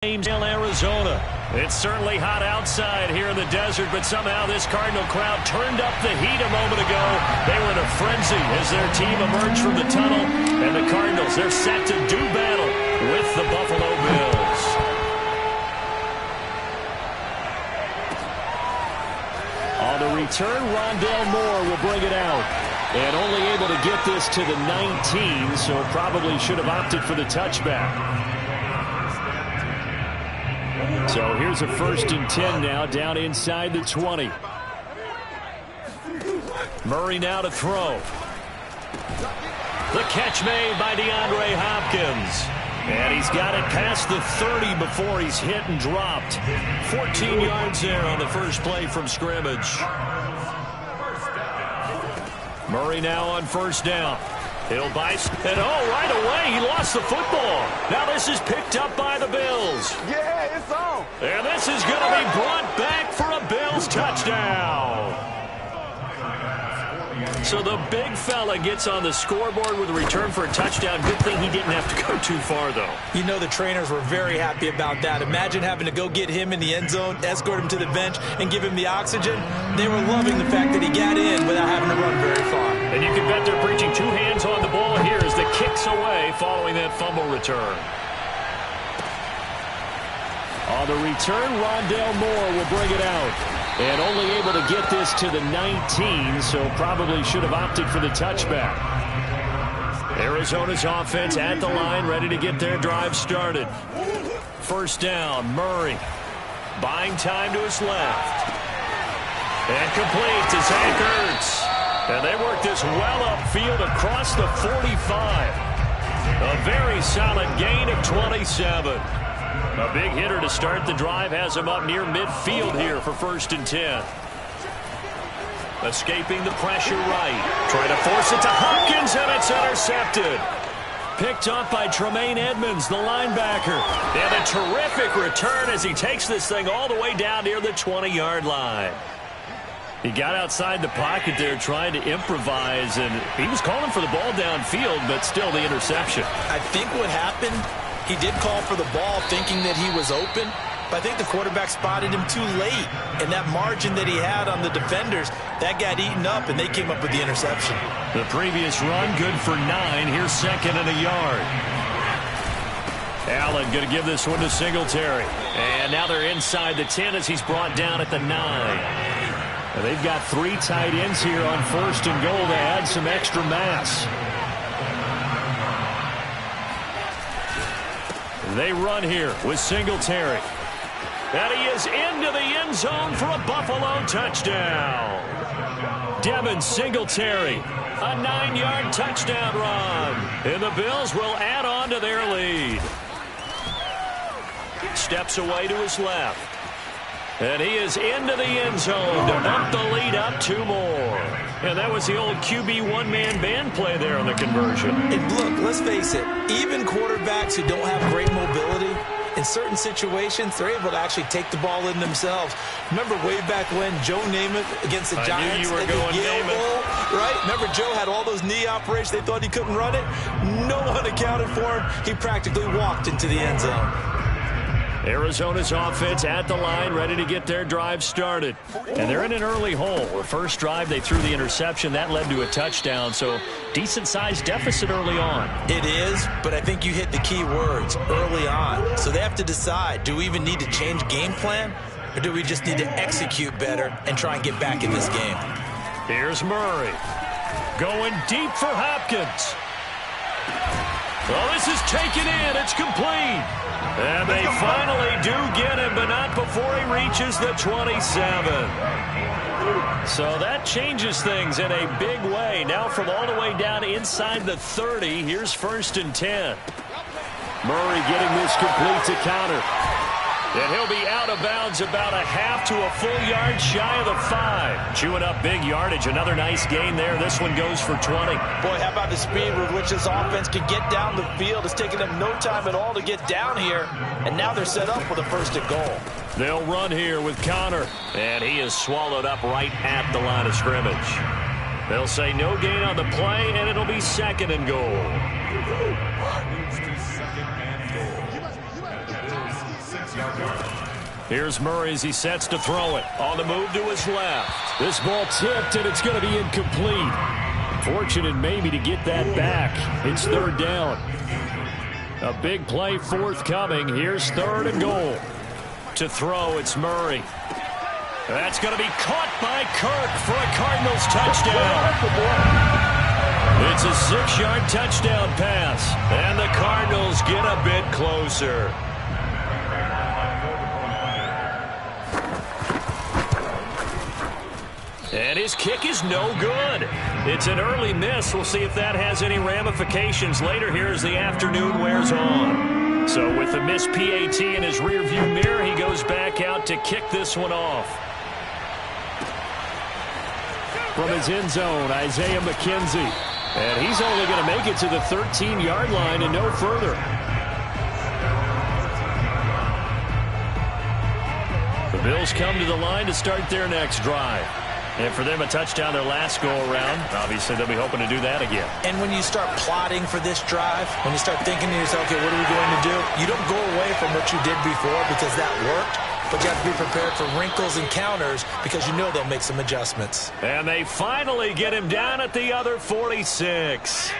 Arizona. It's certainly hot outside here in the desert, but somehow this Cardinal crowd turned up the heat a moment ago. They were in a frenzy as their team emerged from the tunnel, and the Cardinals, they're set to do battle with the Buffalo Bills. On the return, Rondale Moore will bring it out. And only able to get this to the 19, so probably should have opted for the touchback. So here's a 1st and 10 now, down inside the 20. Murray now to throw. The catch made by DeAndre Hopkins. And he's got it past the 30 before he's hit and dropped. 14 yards there on the first play from scrimmage. Murray now on 1st down. He'll bice, and right away he lost the football. Now this is picked up by the Bills. Yeah, it's on. And this is going to be brought back for a Bills touchdown. So the big fella gets on the scoreboard with a return for a touchdown. Good thing he didn't have to go too far, though. You know the trainers were very happy about that. Imagine having to go get him in the end zone, escort him to the bench, and give him the oxygen. They were loving the fact that he got in without having to run very far. And you can bet they're preaching 2 hands on the ball here as the kick's away following that fumble return. On the return, Rondale Moore will bring it out. And only able to get this to the 19, so probably should have opted for the touchback. Arizona's offense at the line, ready to get their drive started. 1st down, Murray. Buying time to his left. And complete to Zach Ertz. And they work this well upfield across the 45. A very solid gain of 27. A big hitter to start the drive has him up near midfield here for 1st and 10. Escaping the pressure right. Trying to force it to Hopkins, and it's intercepted. Picked up by Tremaine Edmonds, the linebacker. And a terrific return as he takes this thing all the way down near the 20-yard line. He got outside the pocket there trying to improvise, and he was calling for the ball downfield, but still the interception. I think what happened, he did call for the ball thinking that he was open, but I think the quarterback spotted him too late. And that margin that he had on the defenders, that got eaten up, and they came up with the interception. The previous run, good for 9. Here's 2nd and a yard. Allen going to give this one to Singletary. And now they're inside the 10 as he's brought down at the 9. And they've got 3 tight ends here on 1st and goal to add some extra mass. They run here with Singletary. And he is into the end zone for a Buffalo touchdown. Devin Singletary, a 9-yard touchdown run. And the Bills will add on to their lead. Steps away to his left. And he is into the end zone to bump the lead up 2 more. And that was the old QB one-man band play there on the conversion. And look, let's face it, even quarterbacks who don't have great mobility, in certain situations, they're able to actually take the ball in themselves. Remember way back when Joe Namath against the Giants knew you were going Yale Bowl, right? Remember Joe had all those knee operations. They thought he couldn't run it. No one accounted for him. He practically walked into the end zone. Arizona's offense at the line, ready to get their drive started. And they're in an early hole. The first drive, they threw the interception. That led to a touchdown, so decent-sized deficit early on. It is, but I think you hit the key words, early on. So they have to decide, do we even need to change game plan, or do we just need to execute better and try and get back in this game? Here's Murray. Going deep for Hopkins. Well, this is taken in. It's complete. And they finally do get him, but not before he reaches the 27. So that changes things in a big way. Now from all the way down inside the 30, here's 1st and 10. Murray getting this complete to counter. And he'll be out of bounds about a half to a full yard shy of the 5. Chewing up big yardage. Another nice gain there. This one goes for 20. Boy, how about the speed with which this offense can get down the field? It's taken them no time at all to get down here. And now they're set up with a 1st and goal. They'll run here with Connor. And he is swallowed up right at the line of scrimmage. They'll say no gain on the play, and it'll be 2nd and goal. Here's Murray as he sets to throw it. On the move to his left. This ball tipped, and it's going to be incomplete. Fortunate maybe to get that back. It's third down. A big play forthcoming. Here's 3rd and goal. To throw, it's Murray. That's going to be caught by Kirk for a Cardinals touchdown. It's a 6-yard touchdown pass, and the Cardinals get a bit closer. And his kick is no good. It's an early miss. We'll see if that has any ramifications later here as the afternoon wears on. So with the missed PAT in his rearview mirror, he goes back out to kick this one off. From his end zone, Isaiah McKenzie. And he's only going to make it to the 13-yard line and no further. The Bills come to the line to start their next drive. And for them, a touchdown their last go-around. Obviously, they'll be hoping to do that again. And when you start plotting for this drive, when you start thinking to yourself, okay, what are we going to do? You don't go away from what you did before because that worked. But you have to be prepared for wrinkles and counters because you know they'll make some adjustments. And they finally get him down at the other 46.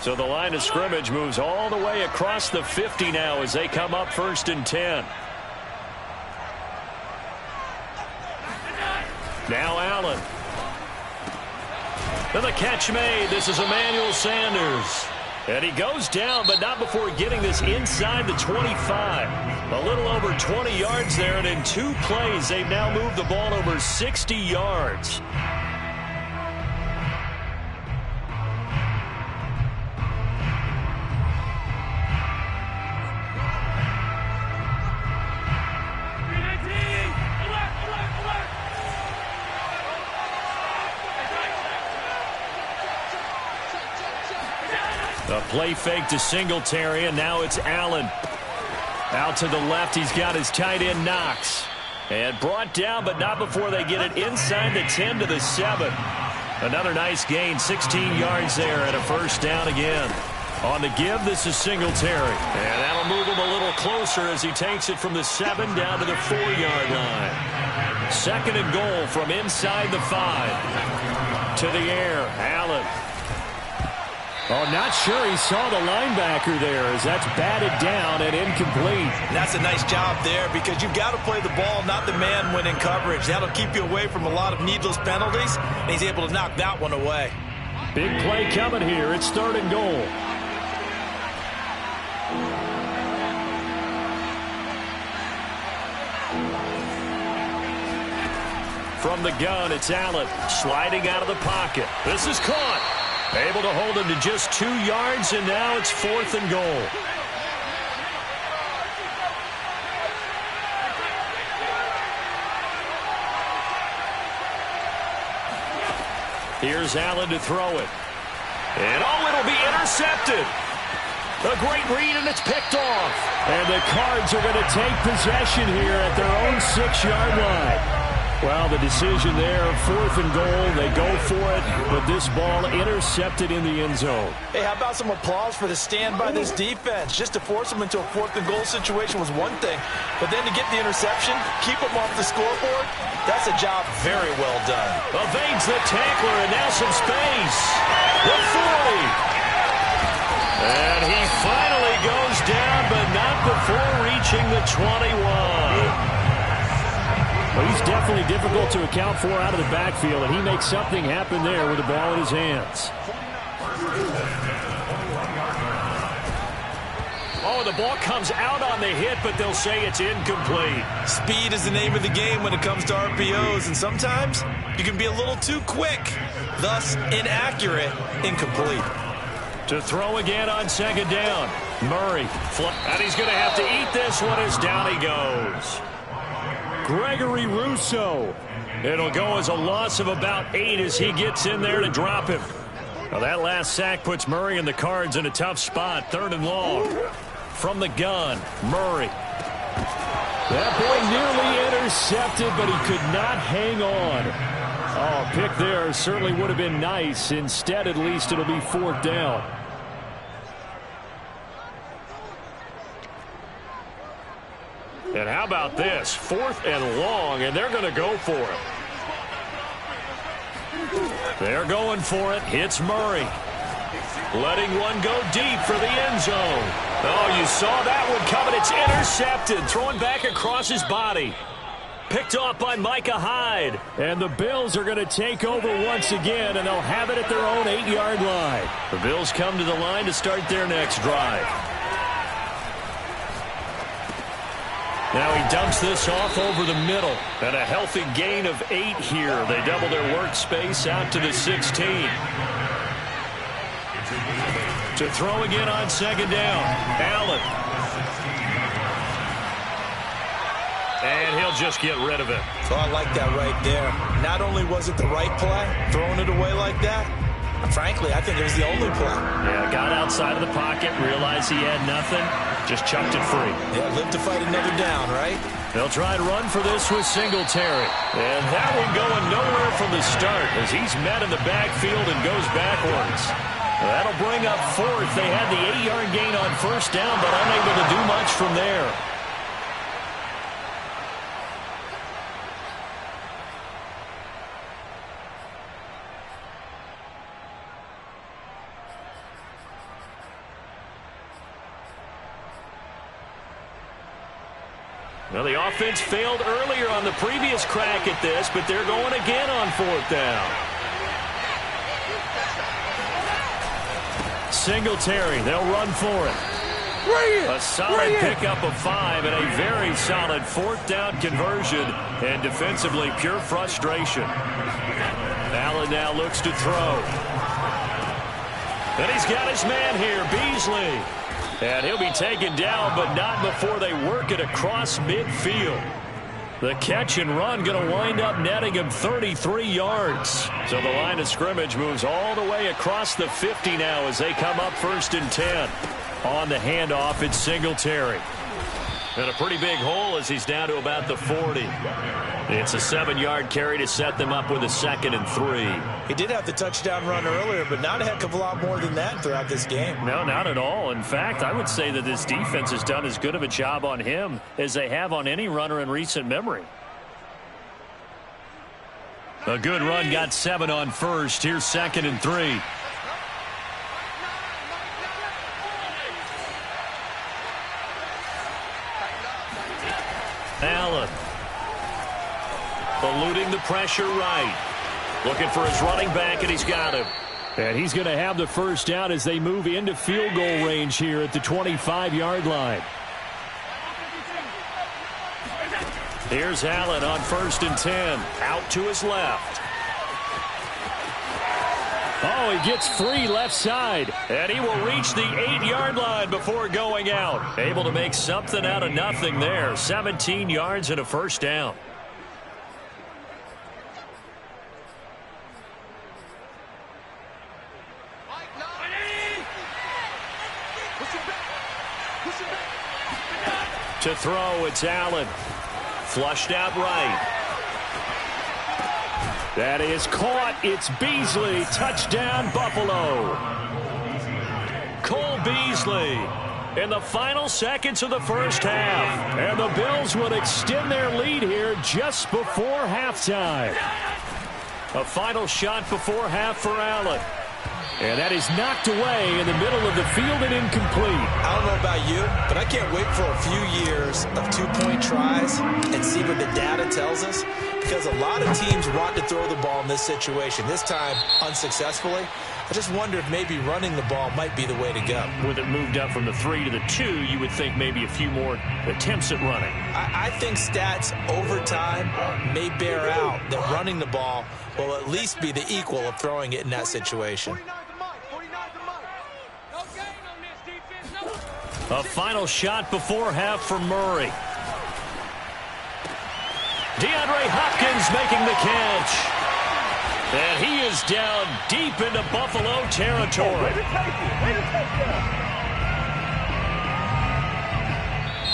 So the line of scrimmage moves all the way across the 50 now as they come up 1st and 10. Now Allen. And the catch made. This is Emmanuel Sanders. And he goes down, but not before getting this inside the 25. A little over 20 yards there, and in 2 plays, they've now moved the ball over 60 yards. A play fake to Singletary, and now it's Allen. Out to the left, he's got his tight end Knox. And brought down, but not before they get it inside the 10 to the 7. Another nice gain, 16 yards there, and a 1st down again. On the give, this is Singletary. And that'll move him a little closer as he takes it from the 7 down to the 4-yard line. 2nd and goal from inside the 5. To the air, Allen. Oh, not sure he saw the linebacker there as that's batted down and incomplete. And that's a nice job there because you've got to play the ball, not the man when in coverage. That'll keep you away from a lot of needless penalties, and he's able to knock that one away. Big play coming here. It's 3rd and goal. From the gun, it's Allen sliding out of the pocket. This is caught. Able to hold him to just 2 yards, and now it's 4th and goal. Here's Allen to throw it. And it'll be intercepted. A great read, and it's picked off. And the Cards are going to take possession here at their own 6-yard line. Well, the decision there, 4th and goal. They go for it, but this ball intercepted in the end zone. Hey, how about some applause for the stand by this defense? Just to force them into a 4th and goal situation was one thing, but then to get the interception, keep them off the scoreboard, that's a job very well done. Evades the tackler, and now some space. The 40. And he finally goes down, but not before reaching the 21. Well, he's definitely difficult to account for out of the backfield, and he makes something happen there with the ball in his hands. Oh, the ball comes out on the hit, but they'll say it's incomplete. Speed is the name of the game when it comes to RPOs, and sometimes you can be a little too quick, thus inaccurate, incomplete. To throw again on 2nd down. Murray, and he's going to have to eat this one as down he goes. Gregory Rousseau. It'll go as a loss of about 8 as he gets in there to drop him. Well, that last sack puts Murray and the Cards in a tough spot. 3rd and long. From the gun, Murray. That boy nearly intercepted, but he could not hang on. Oh, pick there certainly would have been nice. Instead, at least, it'll be 4th down. And how about this? 4th and long, and they're going to go for it. They're going for it. Hits Murray. Letting one go deep for the end zone. Oh, you saw that one coming. It's intercepted. Throwing back across his body. Picked off by Micah Hyde. And the Bills are going to take over once again, and they'll have it at their own 8-yard line. The Bills come to the line to start their next drive. Now he dumps this off over the middle. And a healthy gain of 8 here. They double their workspace out to the 16. To throw again on 2nd down. Allen. And he'll just get rid of it. So I like that right there. Not only was it the right play, throwing it away like that, frankly, I think it was the only play. Yeah, got outside of the pocket, realized he had nothing, just chucked it free. Yeah, live to fight another down, right? They'll try to run for this with Singletary. And that one going nowhere from the start as he's met in the backfield and goes backwards. That'll bring up 4th. They had the 8-yard gain on 1st down, but unable to do much from there. Well, the offense failed earlier on the previous crack at this, but they're going again on 4th down. Singletary, they'll run for it. A solid pickup of 5 and a very solid 4th down conversion, and defensively pure frustration. Allen now looks to throw. And he's got his man here, Beasley. And he'll be taken down, but not before they work it across midfield. The catch and run going to wind up netting him 33 yards. So the line of scrimmage moves all the way across the 50 now as they come up 1st and 10. On the handoff, it's Singletary. And a pretty big hole as he's down to about the 40. It's a 7-yard carry to set them up with a 2nd and 3. He did have the touchdown run earlier, but not a heck of a lot more than that throughout this game. No, not at all. In fact, I would say that this defense has done as good of a job on him as they have on any runner in recent memory. A good run got 7 on 1st. Here's 2nd and 3. Allen. Eluding the pressure right. Looking for his running back, and he's got him. And he's going to have the 1st down as they move into field goal range here at the 25-yard line. Here's Allen on 1st and 10. Out to his left. Oh, he gets free left side. And he will reach the 8-yard line before going out. Able to make something out of nothing there. 17 yards and a 1st down. To throw, it's Allen. Flushed out right. That is caught. It's Beasley. Touchdown, Buffalo. Cole Beasley in the final seconds of the 1st half. And the Bills would extend their lead here just before halftime. A final shot before half for Allen. And that is knocked away in the middle of the field and incomplete. I don't know about you, but I can't wait for a few years of 2-point tries and see what the data tells us. Because a lot of teams want to throw the ball in this situation. This time, unsuccessfully. I just wonder if maybe running the ball might be the way to go. With it moved up from the 3 to the 2, you would think maybe a few more attempts at running. I think stats over time may bear out that running the ball will at least be the equal of throwing it in that situation. A final shot before half for Murray. DeAndre Hopkins making the catch. And he is down deep into Buffalo territory.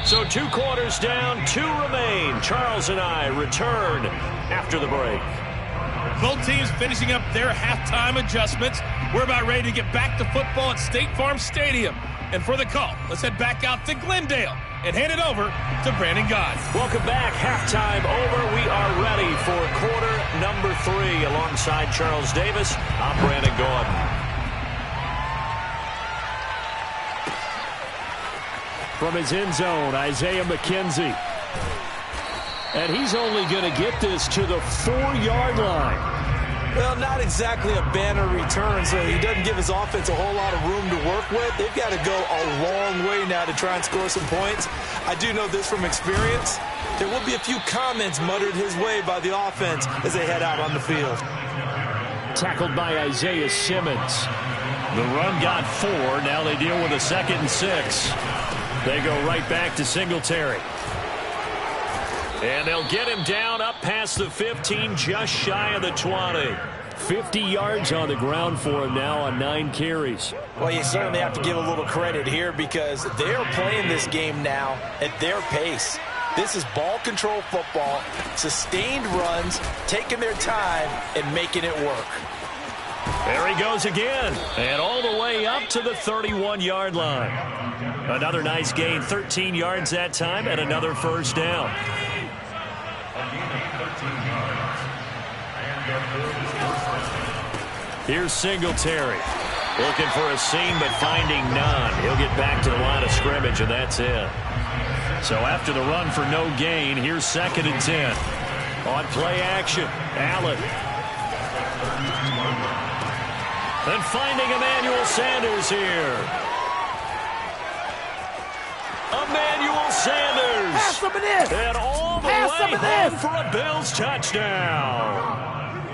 So 2 quarters down, 2 remain. Charles and I return after the break. Both teams finishing up their halftime adjustments. We're about ready to get back to football at State Farm Stadium. And for the call, let's head back out to Glendale and hand it over to Brandon Gaudin. Welcome back. Halftime over. We are ready for quarter number 3. Alongside Charles Davis, I'm Brandon Gaudin. From his end zone, Isaiah McKenzie. And he's only going to get this to the 4-yard line. Well, not exactly a banner return, so he doesn't give his offense a whole lot of room to work with. They've got to go a long way now to try and score some points. I do know this from experience. There will be a few comments muttered his way by the offense as they head out on the field. Tackled by Isaiah Simmons. The run got 4. Now they deal with a 2nd and 6. They go right back to Singletary. And they'll get him down up past the 15, just shy of the 20. 50 yards on the ground for him now on 9 carries. Well, you certainly have to give a little credit here because they're playing this game now at their pace. This is ball control football, sustained runs, taking their time and making it work. There he goes again, and all the way up to the 31-yard line. Another nice gain, 13 yards that time, and another first down. Here's Singletary. Looking for a seam, but finding none. He'll get back to the line of scrimmage, and that's it. So after the run for no gain, here's 2nd and 10. On play action, Allen. And finding Emmanuel Sanders here. Emmanuel Sanders. Pass him in. And all the way home for a Bills touchdown.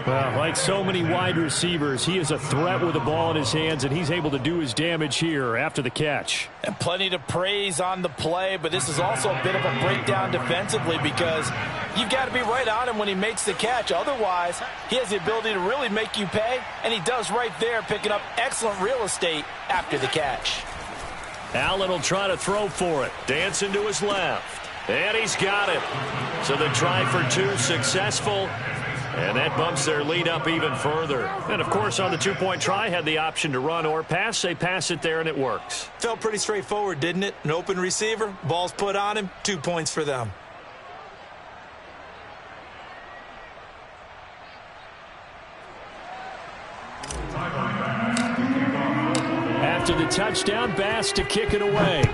Well, like so many wide receivers, he is a threat with the ball in his hands, and he's able to do his damage here after the catch. And plenty to praise on the play, but this is also a bit of a breakdown defensively because you've got to be right on him when he makes the catch. Otherwise, he has the ability to really make you pay, and he does right there, picking up excellent real estate after the catch. Allen will try to throw for it. Dancing to his left. And he's got it. So the try for 2 successful. And that bumps their lead up even further. And, of course, on the 2-point try, had the option to run or pass. They pass it there, and it works. Felt pretty straightforward, didn't it? An open receiver, ball's put on him, 2 points for them. After the touchdown, Bass to kick it away.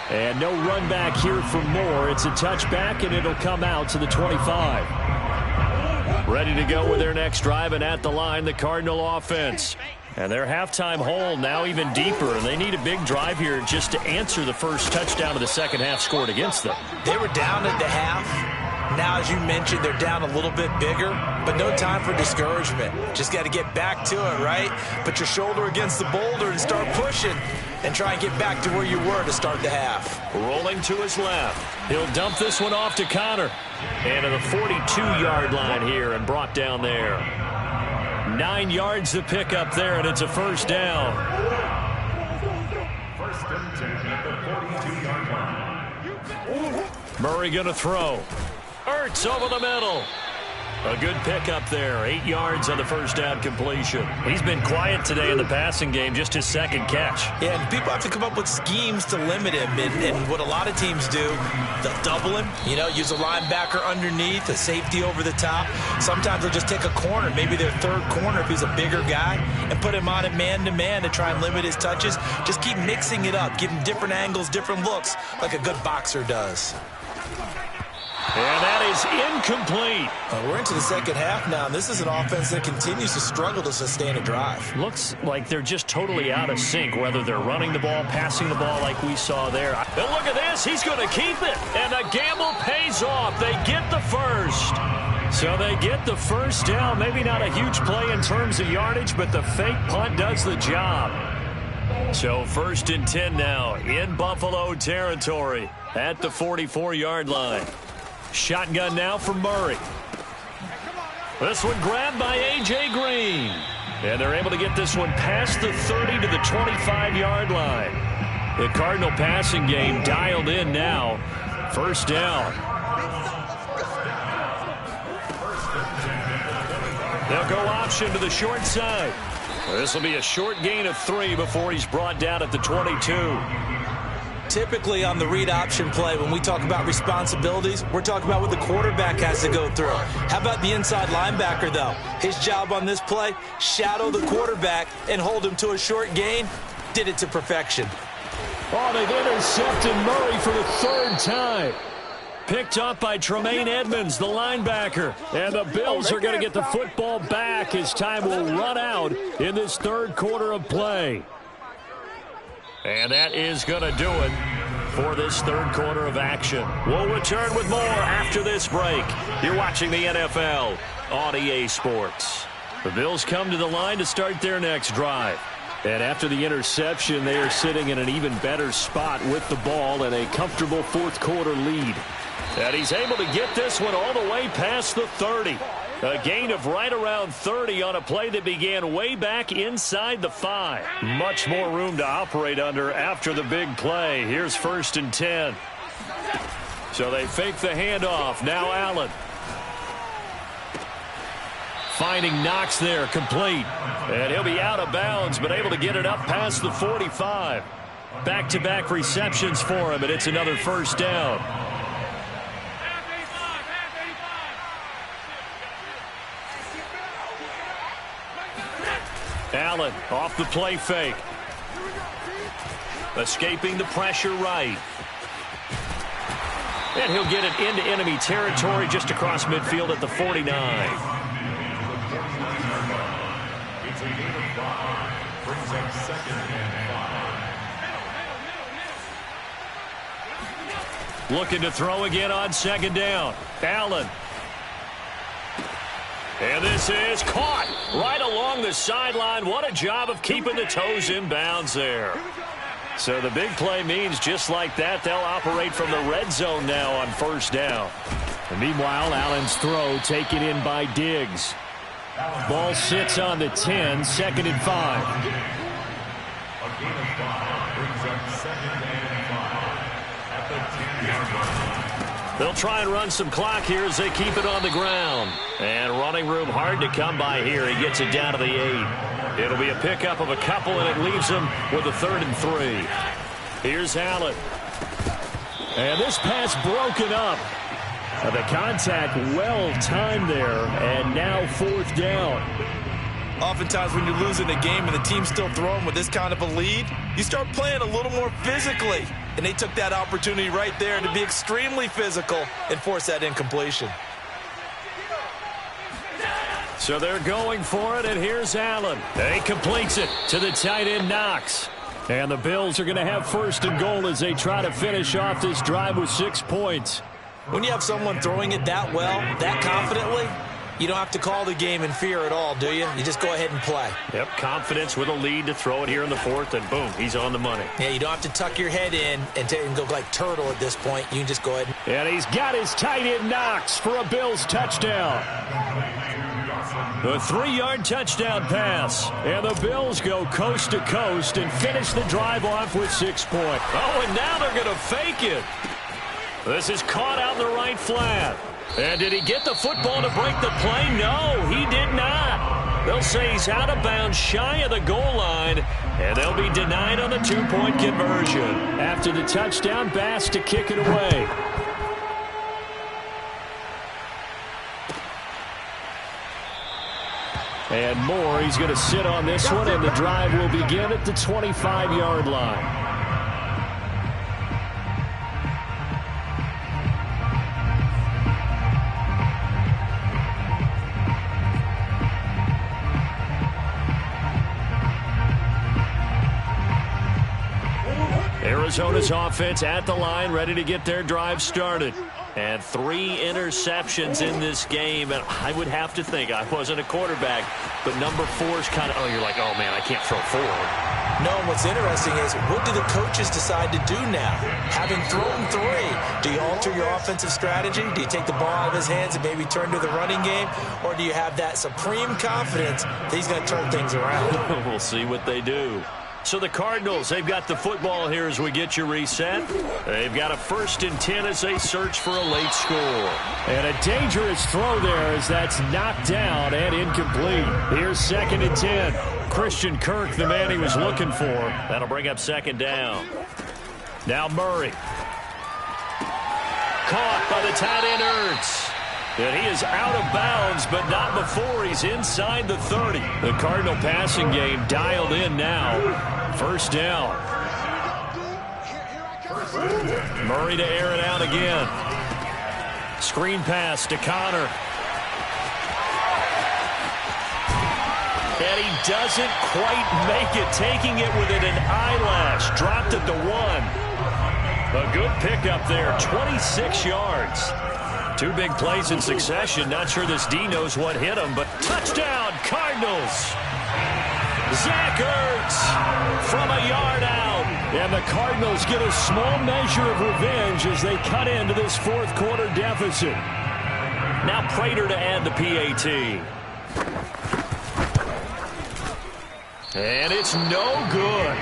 And no run back here for Moore. It's a touchback, and it'll come out to the 25. Ready to go with their next drive, and at the line, the Cardinal offense. And their halftime hole now even deeper, and they need a big drive here just to answer the first touchdown of the second half scored against them. They were down at the half. Now, as you mentioned, they're down a little bit bigger, but no time for discouragement. Just got to get back to it, right? Put your shoulder against the boulder and start pushing and try and get back to where you were to start the half. Rolling to his left. He'll dump this one off to Connor. And to the 42-yard line here and brought down there. 9 yards to pick up there, and it's a first down. First and 10 at the 42-yard line. Murray going to throw. Ertz over the middle. A good pickup there. 8 yards on the first down completion. He's been quiet today in the passing game, just his second catch. Yeah, and people have to come up with schemes to limit him. And what a lot of teams do, they'll double him, use a linebacker underneath, a safety over the top. Sometimes they'll just take a corner, maybe their third corner if he's a bigger guy, and put him on it man-to-man to try and limit his touches. Just keep mixing it up, give him different angles, different looks, like a good boxer does. And that is incomplete. We're into the second half now, and this is an offense that continues to struggle to sustain a drive. Looks like they're just totally out of sync, whether they're running the ball, passing the ball like we saw there. And look at this. He's going to keep it. And the gamble pays off. They get the first. So they get the first down. Maybe not a huge play in terms of yardage, but the fake punt does the job. So 1st and 10 now in Buffalo territory at the 44-yard line. Shotgun now for Murray. This one grabbed by A.J. Green. And they're able to get this one past the 30 to the 25-yard line. The Cardinal passing game dialed in now. First down. They'll go option to the short side. This will be a short gain of 3 before he's brought down at the 22. Typically on the read option play, when we talk about responsibilities, we're talking about what the quarterback has to go through. How about the inside linebacker, though? His job on this play, shadow the quarterback and hold him to a short gain. Did it to perfection. Oh, they've intercepted Murray for the 3rd time. Picked up by Tremaine Edmonds, the linebacker. And the Bills are going to get the football back as time will run out in this 3rd quarter of play. And that is going to do it for this 3rd quarter of action. We'll return with more after this break. You're watching the NFL on EA Sports. The Bills come to the line to start their next drive. And after the interception, they are sitting in an even better spot with the ball and a comfortable 4th quarter lead. And he's able to get this one all the way past the 30. A gain of right around 30 on a play that began way back inside the 5. Much more room to operate under after the big play. Here's 1st and 10. So they fake the handoff. Now Allen. Finding Knox there, complete. And he'll be out of bounds, but able to get it up past the 45. Back-to-back receptions for him, and it's another 1st down. Allen off the play fake. Escaping the pressure right. And he'll get it into enemy territory just across midfield at the 49. It's a gain of 5. Brings up 2nd and 5. Looking to throw again on 2nd down. Allen. And this is caught right along the sideline. What a job of keeping the toes in bounds there. So the big play means just like that, they'll operate from the red zone now on 1st down. And meanwhile, Allen's throw taken in by Diggs. Ball sits on the 10, 2nd and 5. A gain of 5 brings up 2nd and 5 at the 10-yard line. They'll try and run some clock here as they keep it on the ground. And running room hard to come by here. He gets it down to the 8. It'll be a pickup of a couple, and it leaves him with a 3rd and 3. Here's Allen. And this pass broken up. The contact well timed there, and now 4th down. Oftentimes when you're losing a game and the team's still throwing with this kind of a lead, you start playing a little more physically. And they took that opportunity right there to be extremely physical and force that incompletion. So they're going for it, and here's Allen. He completes it to the tight end, Knox. And the Bills are going to have 1st and goal as they try to finish off this drive with 6 points. When you have someone throwing it that well, that confidently, you don't have to call the game in fear at all, do you? You just go ahead and play. Yep, confidence with a lead to throw it here in the 4th, and boom, he's on the money. Yeah, you don't have to tuck your head in and go like turtle at this point. You can just go ahead. And he's got his tight end Knox for a Bills touchdown. The 3-yard touchdown pass. And the Bills go coast to coast and finish the drive off with 6 points. Oh, and now they're going to fake it. This is caught out in the right flat. And did he get the football to break the play? No, he did not. They'll say he's out of bounds shy of the goal line, and they'll be denied on the 2-point conversion. After the touchdown, Bass to kick it away. And Moore, he's going to sit on this one, and the drive will begin at the 25-yard line. Arizona's offense at the line, ready to get their drive started. And 3 interceptions in this game. And I would have to think, I wasn't a quarterback, but number 4 is kind of, oh, you're like, oh, man, I can't throw 4. No, and what's interesting is, what do the coaches decide to do now? Having thrown 3, do you alter your offensive strategy? Do you take the ball out of his hands and maybe turn to the running game? Or do you have that supreme confidence that he's going to turn things around? We'll see what they do. So the Cardinals, they've got the football here as we get you reset. They've got a 1st and 10 as they search for a late score. And a dangerous throw there as that's knocked down and incomplete. Here's 2nd and 10. Christian Kirk, the man he was looking for. That'll bring up second down. Now Murray. Caught by the tight end Ertz. And he is out of bounds, but not before he's inside the 30. The Cardinal passing game dialed in now. First down. Murray to air it out again. Screen pass to Connor. And he doesn't quite make it, taking it within an eyelash. Dropped it to 1. A good pickup there, 26 yards. 2 big plays in succession. Not sure this D knows what hit him, but touchdown, Cardinals. Zach Ertz from a yard out. And the Cardinals get a small measure of revenge as they cut into this fourth quarter deficit. Now Prater to add the PAT. And it's no good.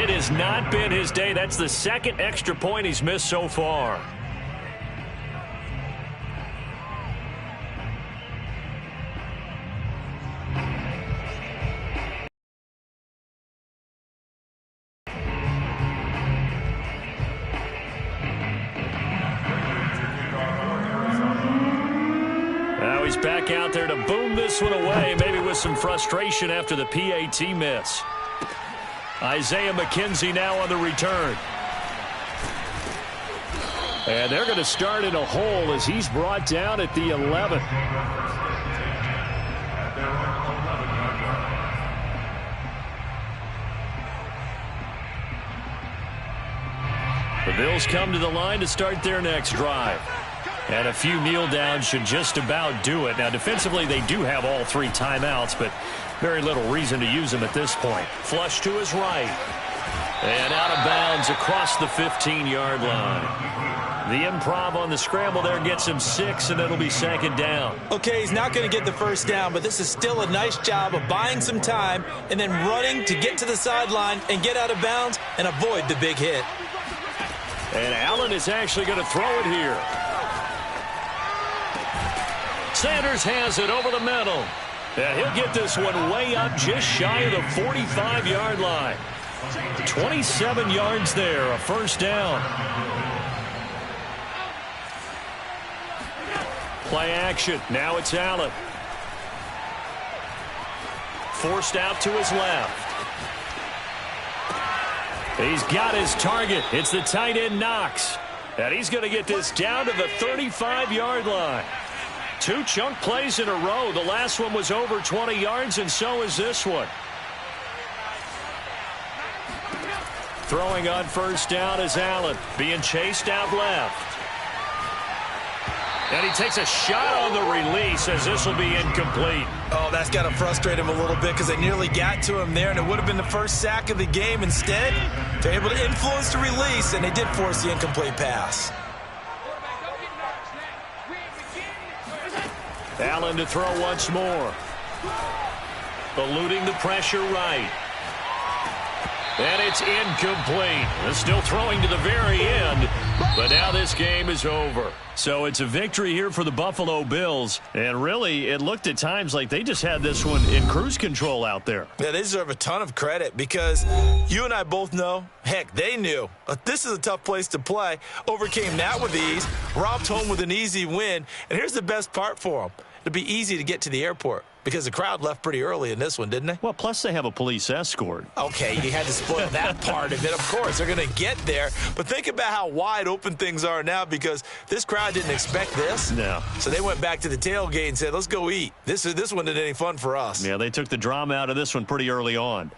It has not been his day. That's the second extra point he's missed so far. He's back out there to boom this one away, maybe with some frustration after the PAT miss. Isaiah McKenzie now on the return. And they're going to start in a hole as he's brought down at the 11. The Bills come to the line to start their next drive. And a few kneel downs should just about do it. Now, defensively, they do have all 3 timeouts, but very little reason to use them at this point. Flush to his right. And out of bounds across the 15-yard line. The improv on the scramble there gets him 6, and it'll be second down. Okay, he's not going to get the first down, but this is still a nice job of buying some time and then running to get to the sideline and get out of bounds and avoid the big hit. And Allen is actually going to throw it here. Sanders has it over the middle. And he'll get this one way up just shy of the 45-yard line. 27 yards there, a first down. Play action. Now it's Allen. Forced out to his left. He's got his target. It's the tight end Knox. And he's going to get this down to the 35-yard line. 2 chunk plays in a row. The last one was over 20 yards, and so is this one. Throwing on first down is Allen, being chased out left. And he takes a shot on the release as this will be incomplete. Oh, that's got to frustrate him a little bit because they nearly got to him there, and it would have been the first sack of the game. Instead, they're able to influence the release, and they did force the incomplete pass. Allen to throw once more. Eluding the pressure right. And it's incomplete. They're still throwing to the very end, but now this game is over. So it's a victory here for the Buffalo Bills. And really, it looked at times like they just had this one in cruise control out there. Yeah, they deserve a ton of credit because you and I both know, heck, they knew. This is a tough place to play. Overcame that with ease, romped home with an easy win. And here's the best part for them. It'll be easy to get to the airport because the crowd left pretty early in this one, didn't they? Well, plus they have a police escort. Okay, you had to spoil that part of it. Of course, they're going to get there. But think about how wide open things are now because this crowd didn't expect this. No. So they went back to the tailgate and said, let's go eat. This one isn't any fun for us. Yeah, they took the drama out of this one pretty early on.